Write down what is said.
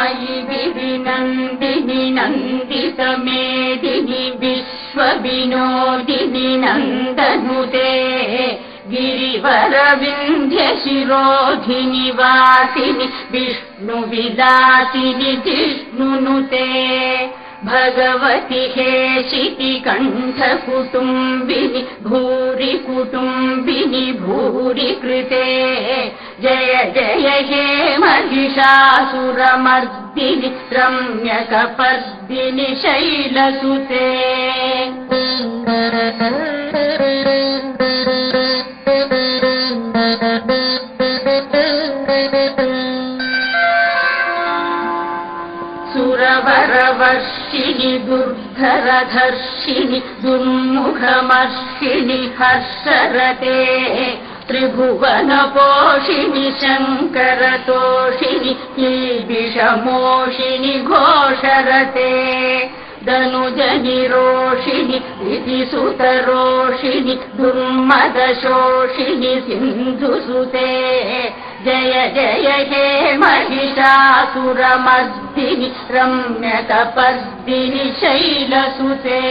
सायि गिरिनन्दिनि नन्दितमेदिनि विश्वविनोदिनि नन्दनुते गिरिवरविन्ध्यशिरोधिनि वासिनि विष्णुविलासिनि जिष्णुनुते भगवति हेशिति कण्ठकुटुम्बिनि भूरि कुटुम्बिनि भूरि कृते जय जय हे महिषासुरमर्दिनि रम्यकपर्दिनि शैलसुते सुरवरवर्षिणि दुर्धरधर्षिणि दुर्मुखमर्षिणि हर्षरते त्रिभुवनपोषिणि शङ्करतोषिणि कीबिषमोषिणि घोषरते दनुजनिरोषिणि इतिसुतरोषिणि दुर्मदशोषिणि सिन्धुसुते जय जय हे महिषासुरमर्दिनि रम्यकपर्दिनि शैलसुते